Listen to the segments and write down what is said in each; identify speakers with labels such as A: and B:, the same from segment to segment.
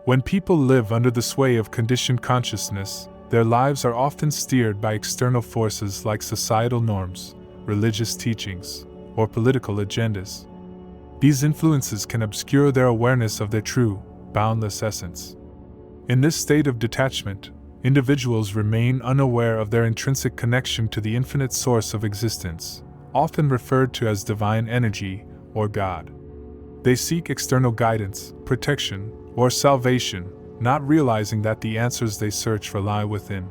A: When people live under the sway of conditioned consciousness, their lives are often steered by external forces like societal norms, religious teachings, or political agendas. These influences can obscure their awareness of their true, boundless essence. In this state of detachment, individuals remain unaware of their intrinsic connection to the infinite source of existence, often referred to as divine energy or God. They seek external guidance, protection, or salvation, not realizing that the answers they search for lie within.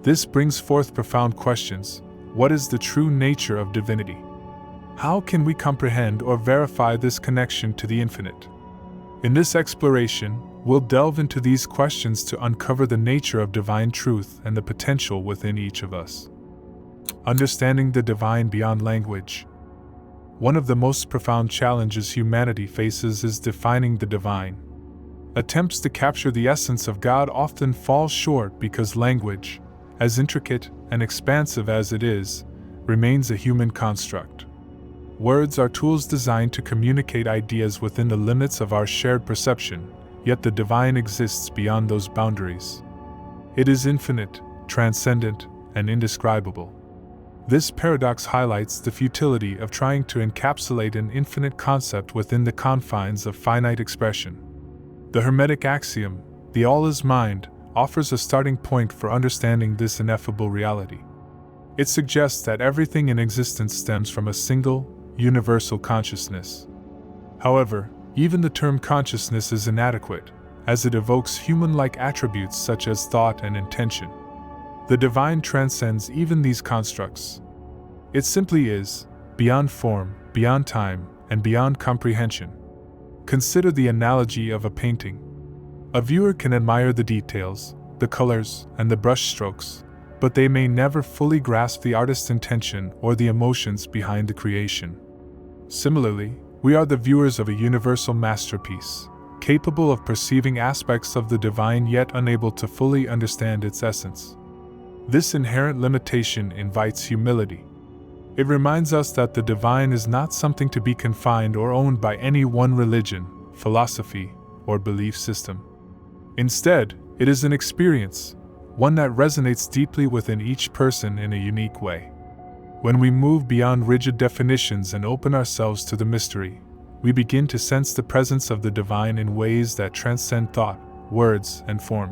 A: This brings forth profound questions. What is the true nature of divinity? How can we comprehend or verify this connection to the infinite? In this exploration, we'll delve into these questions to uncover the nature of divine truth and the potential within each of us. Understanding the divine beyond language. One of the most profound challenges humanity faces is defining the divine. Attempts to capture the essence of God often fall short because language, as intricate and expansive as it is, remains a human construct. Words are tools designed to communicate ideas within the limits of our shared perception, yet the divine exists beyond those boundaries. It is infinite, transcendent, and indescribable. This paradox highlights the futility of trying to encapsulate an infinite concept within the confines of finite expression. The Hermetic axiom, the all is mind, offers a starting point for understanding this ineffable reality. It suggests that everything in existence stems from a single, universal consciousness. However, even the term consciousness is inadequate, as it evokes human-like attributes such as thought and intention. The divine transcends even these constructs. It simply is, beyond form, beyond time, and beyond comprehension. Consider the analogy of a painting. A viewer can admire the details, the colors, and the brushstrokes, but they may never fully grasp the artist's intention or the emotions behind the creation. Similarly, we are the viewers of a universal masterpiece, capable of perceiving aspects of the divine yet unable to fully understand its essence. This inherent limitation invites humility. It reminds us that the divine is not something to be confined or owned by any one religion, philosophy, or belief system. Instead, it is an experience, one that resonates deeply within each person in a unique way. When we move beyond rigid definitions and open ourselves to the mystery, we begin to sense the presence of the divine in ways that transcend thought, words, and form.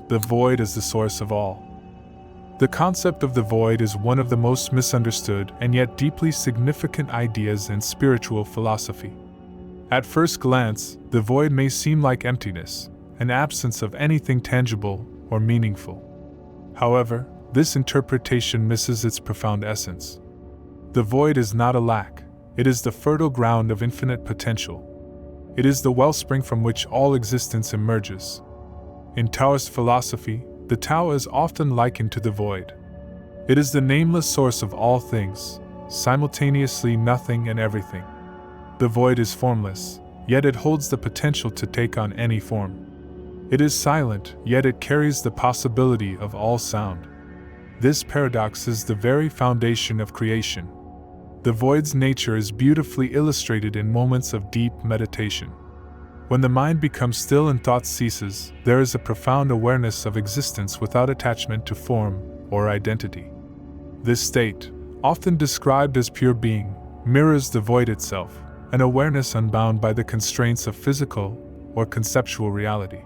A: The void is the source of all. The concept of the void is one of the most misunderstood and yet deeply significant ideas in spiritual philosophy. At first glance, the void may seem like emptiness, an absence of anything tangible or meaningful. However, this interpretation misses its profound essence. The void is not a lack, it is the fertile ground of infinite potential. It is the wellspring from which all existence emerges. In Taoist philosophy, the Tao is often likened to the void. It is the nameless source of all things, simultaneously nothing and everything. The void is formless, yet it holds the potential to take on any form. It is silent, yet it carries the possibility of all sound. This paradox is the very foundation of creation. The void's nature is beautifully illustrated in moments of deep meditation. When the mind becomes still and thought ceases, there is a profound awareness of existence without attachment to form or identity. This state, often described as pure being, mirrors the void itself, an awareness unbound by the constraints of physical or conceptual reality.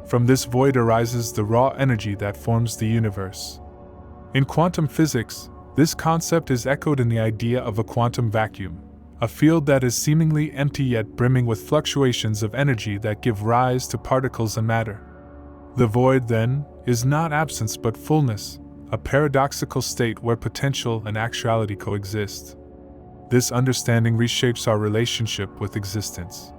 A: From this void arises the raw energy that forms the universe. In quantum physics, this concept is echoed in the idea of a quantum vacuum, a field that is seemingly empty yet brimming with fluctuations of energy that give rise to particles and matter. The void, then, is not absence but fullness, a paradoxical state where potential and actuality coexist. This understanding reshapes our relationship with existence.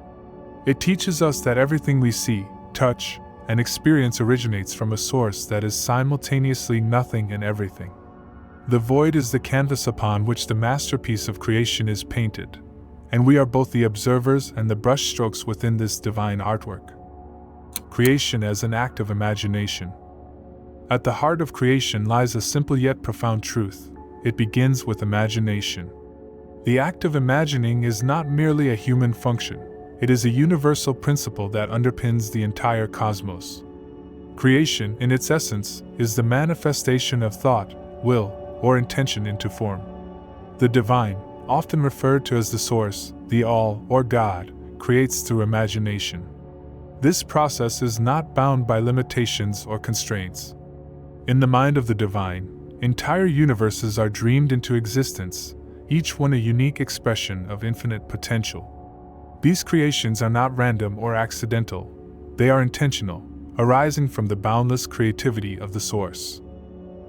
A: It teaches us that everything we see, touch, and experience originates from a source that is simultaneously nothing and everything. The void is the canvas upon which the masterpiece of creation is painted, and we are both the observers and the brushstrokes within this divine artwork. Creation as an act of imagination. At the heart of creation lies a simple yet profound truth. It begins with imagination. The act of imagining is not merely a human function, It is a universal principle that underpins the entire cosmos. Creation, in its essence, is the manifestation of thought, will, or intention into form. The divine, often referred to as the source, the all, or God, creates through imagination. This process is not bound by limitations or constraints. In the mind of the divine, entire universes are dreamed into existence, each one a unique expression of infinite potential. These creations are not random or accidental, they are intentional, arising from the boundless creativity of the source.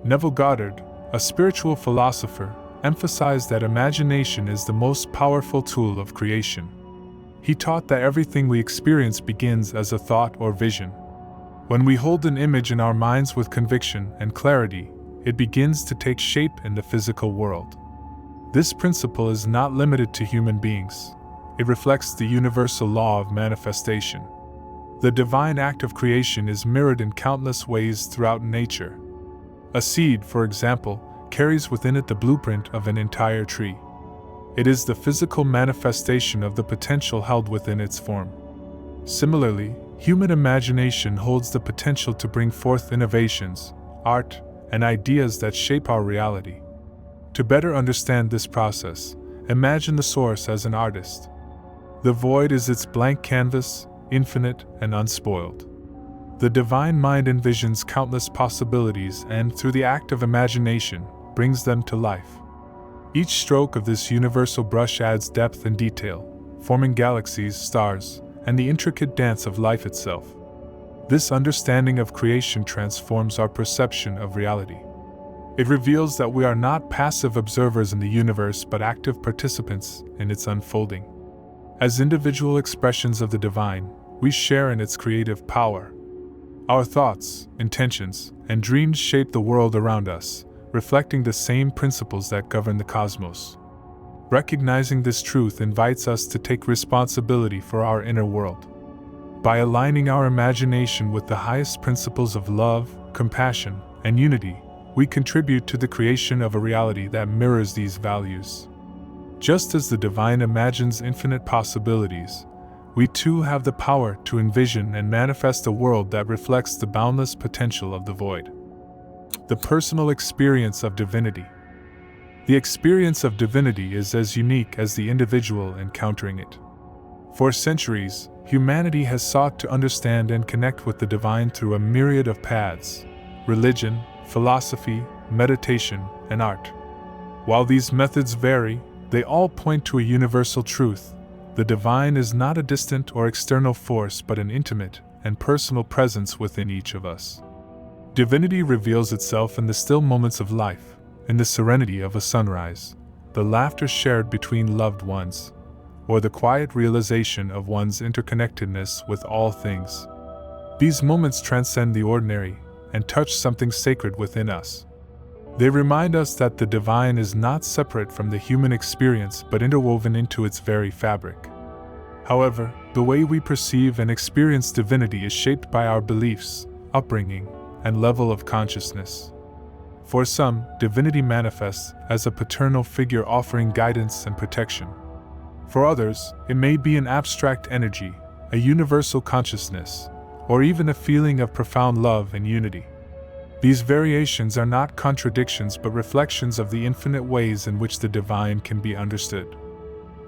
A: Neville Goddard, a spiritual philosopher, emphasized that imagination is the most powerful tool of creation. He taught that everything we experience begins as a thought or vision. When we hold an image in our minds with conviction and clarity, it begins to take shape in the physical world. This principle is not limited to human beings. It reflects the universal law of manifestation. The divine act of creation is mirrored in countless ways throughout nature. A seed, for example, carries within it the blueprint of an entire tree. It is the physical manifestation of the potential held within its form. Similarly, human imagination holds the potential to bring forth innovations, art, and ideas that shape our reality. To better understand this process, imagine the source as an artist. The void is its blank canvas, infinite and unspoiled. The divine mind envisions countless possibilities and, through the act of imagination, brings them to life. Each stroke of this universal brush adds depth and detail, forming galaxies, stars, and the intricate dance of life itself. This understanding of creation transforms our perception of reality. It reveals that we are not passive observers in the universe but active participants in its unfolding. As individual expressions of the divine, we share in its creative power. Our thoughts, intentions, and dreams shape the world around us, reflecting the same principles that govern the cosmos. Recognizing this truth invites us to take responsibility for our inner world. By aligning our imagination with the highest principles of love, compassion, and unity, we contribute to the creation of a reality that mirrors these values. Just as the divine imagines infinite possibilities, we too have the power to envision and manifest a world that reflects the boundless potential of the void. The personal experience of divinity. The experience of divinity is as unique as the individual encountering it. For centuries, humanity has sought to understand and connect with the divine through a myriad of paths: religion, philosophy, meditation, and art. While these methods vary, they all point to a universal truth: the divine is not a distant or external force but an intimate and personal presence within each of us. Divinity reveals itself in the still moments of life, in the serenity of a sunrise, the laughter shared between loved ones, or the quiet realization of one's interconnectedness with all things. These moments transcend the ordinary and touch something sacred within us. They remind us that the divine is not separate from the human experience but interwoven into its very fabric. However, the way we perceive and experience divinity is shaped by our beliefs, upbringing, and level of consciousness. For some, divinity manifests as a paternal figure offering guidance and protection. For others, it may be an abstract energy, a universal consciousness, or even a feeling of profound love and unity. These variations are not contradictions but reflections of the infinite ways in which the divine can be understood.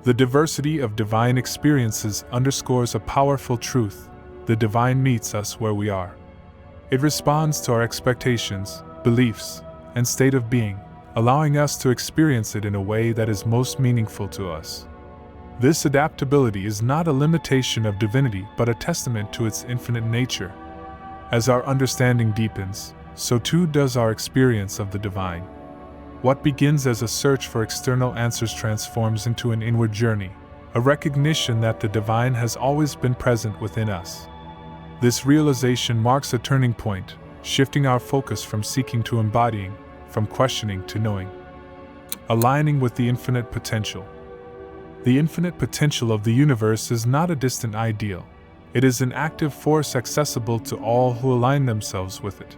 A: The diversity of divine experiences underscores a powerful truth: the divine meets us where we are. It responds to our expectations, beliefs, and state of being, allowing us to experience it in a way that is most meaningful to us. This adaptability is not a limitation of divinity but a testament to its infinite nature. As our understanding deepens, so too does our experience of the divine. What begins as a search for external answers transforms into an inward journey, a recognition that the divine has always been present within us. This realization marks a turning point, shifting our focus from seeking to embodying, from questioning to knowing. Aligning with the infinite potential. The infinite potential of the universe is not a distant ideal. It is an active force accessible to all who align themselves with it.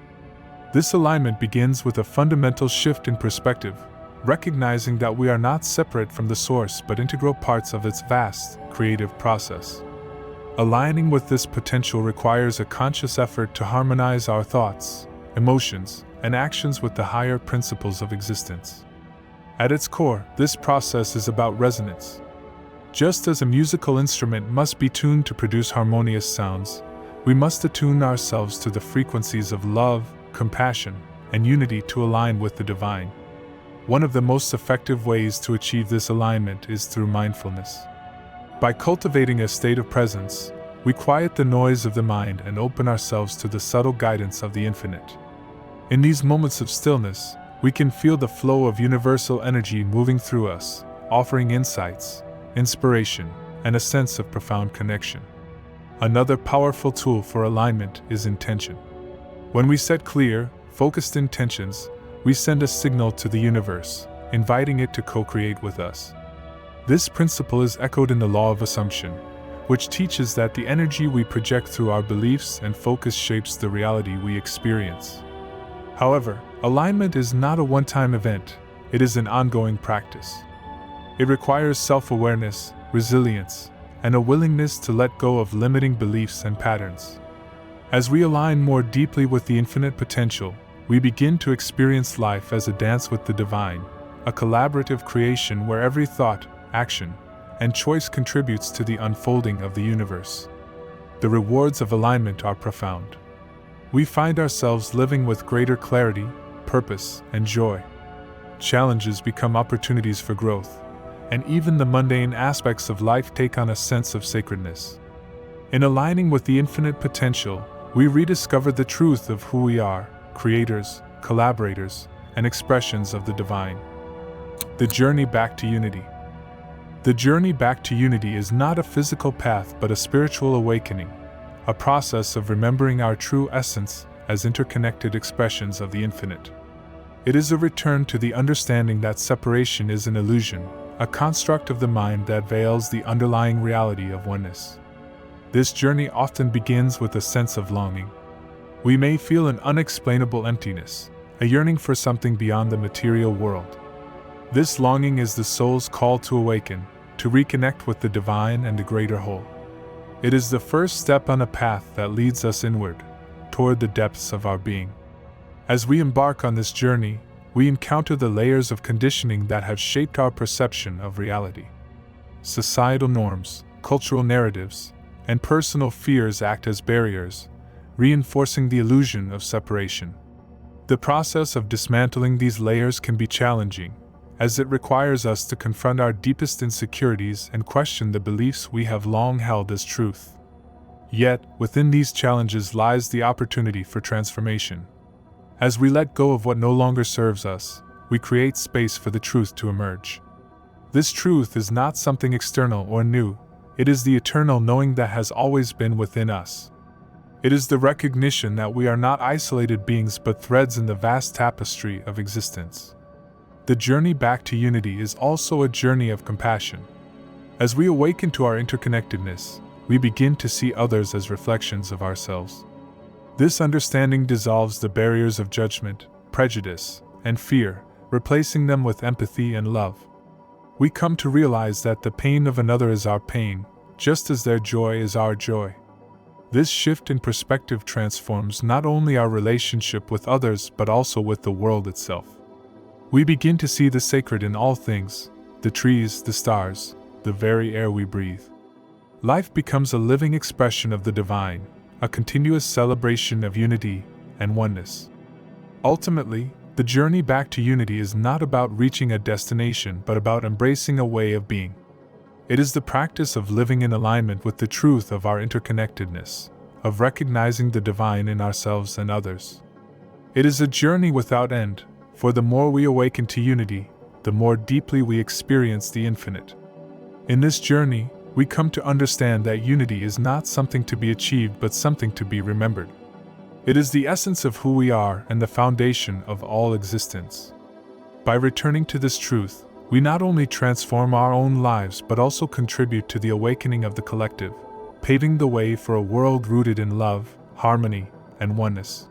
A: This alignment begins with a fundamental shift in perspective, recognizing that we are not separate from the source but integral parts of its vast, creative process. Aligning with this potential requires a conscious effort to harmonize our thoughts, emotions, and actions with the higher principles of existence. At its core, this process is about resonance. Just as a musical instrument must be tuned to produce harmonious sounds, we must attune ourselves to the frequencies of love, compassion, and unity to align with the divine. One of the most effective ways to achieve this alignment is through mindfulness. By cultivating a state of presence, we quiet the noise of the mind and open ourselves to the subtle guidance of the infinite. In these moments of stillness, we can feel the flow of universal energy moving through us, offering insights, inspiration, and a sense of profound connection. Another powerful tool for alignment is intention. When we set clear, focused intentions, we send a signal to the universe, inviting it to co-create with us. This principle is echoed in the law of assumption, which teaches that the energy we project through our beliefs and focus shapes the reality we experience. However, alignment is not a one-time event, it is an ongoing practice. It requires self-awareness, resilience, and a willingness to let go of limiting beliefs and patterns. As we align more deeply with the infinite potential, we begin to experience life as a dance with the divine, a collaborative creation where every thought, action, and choice contributes to the unfolding of the universe. The rewards of alignment are profound. We find ourselves living with greater clarity, purpose, and joy. Challenges become opportunities for growth, and even the mundane aspects of life take on a sense of sacredness. In aligning with the infinite potential, we rediscover the truth of who we are, creators, collaborators, and expressions of the divine. The journey back to unity. The journey back to unity is not a physical path but a spiritual awakening, a process of remembering our true essence as interconnected expressions of the infinite. It is a return to the understanding that separation is an illusion, a construct of the mind that veils the underlying reality of oneness. This journey often begins with a sense of longing. We may feel an unexplainable emptiness, a yearning for something beyond the material world. This longing is the soul's call to awaken, to reconnect with the divine and the greater whole. It is the first step on a path that leads us inward, toward the depths of our being. As we embark on this journey, we encounter the layers of conditioning that have shaped our perception of reality. Societal norms, cultural narratives, and personal fears act as barriers, reinforcing the illusion of separation. The process of dismantling these layers can be challenging, as it requires us to confront our deepest insecurities and question the beliefs we have long held as truth. Yet, within these challenges lies the opportunity for transformation. As we let go of what no longer serves us, we create space for the truth to emerge. This truth is not something external or new, it is the eternal knowing that has always been within us. It is the recognition that we are not isolated beings but threads in the vast tapestry of existence. The journey back to unity is also a journey of compassion. As we awaken to our interconnectedness, we begin to see others as reflections of ourselves. This understanding dissolves the barriers of judgment, prejudice, and fear, replacing them with empathy and love. We come to realize that the pain of another is our pain, just as their joy is our joy. This shift in perspective transforms not only our relationship with others but also with the world itself. We begin to see the sacred in all things, the trees, the stars, the very air we breathe. Life becomes a living expression of the divine, a continuous celebration of unity and oneness. Ultimately, the journey back to unity is not about reaching a destination but about embracing a way of being. It is the practice of living in alignment with the truth of our interconnectedness, of recognizing the divine in ourselves and others. It is a journey without end, for the more we awaken to unity, the more deeply we experience the infinite. In this journey, we come to understand that unity is not something to be achieved but something to be remembered. It is the essence of who we are and the foundation of all existence. By returning to this truth, we not only transform our own lives but also contribute to the awakening of the collective, paving the way for a world rooted in love, harmony, and oneness.